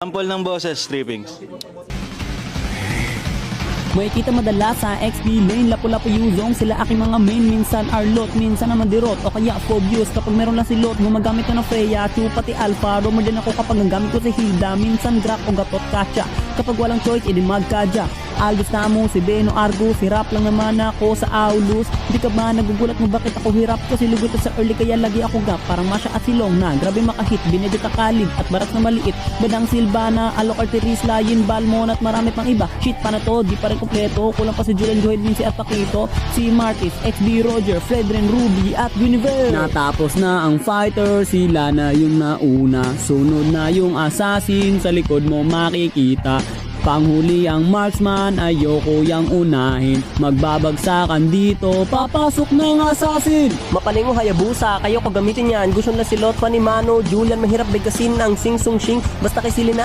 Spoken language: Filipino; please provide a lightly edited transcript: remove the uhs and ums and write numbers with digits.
Sample ng boses, strippings. May kita madalas sa XP lane, lapu-lapu yuzong sila aking mga main, minsan Arlot, minsan naman Dirot o kaya Phobius. Kapag meron lang si Lot, gumagamit ko ng Freya, Chu, pati Alpha, Romer din ako kapag nagamit ko si Hilda, minsan Grak o Gatot, Katya. Kapag walang choice, edi Magkadya. Aldous Tamo, si Beno, Argus, hirap lang naman ako sa Aulus. Di ka ba nagugulat mo bakit ako hirap? Kasi lugot sa early kaya lagi ako gap, parang Masha at Silong na grabe makahit, Benedict Kalib at Baras na maliit, Badang Silvana, Alok Arteris, Layin, Balmon at marami pang iba. Shit pa na to, di pa rin kompleto, kulang pa si Julian Joel, si Atakito, si Martis, XB Roger, Fredren, Ruby at Universe. Natapos na ang fighter, sila na yung nauna, sunod na yung assassin, sa likod mo makikita. Panghuli ang marksman, ayoko yang unahin, magbabagsakan dito, papasok ng assassin. Mapalingo Hayabusa, kayo ko gamitin yan. Gusto na si Lot, Fanny Mano, Julian, mahirap bigkasin ang Sing Sung Shing, basta kay Silina.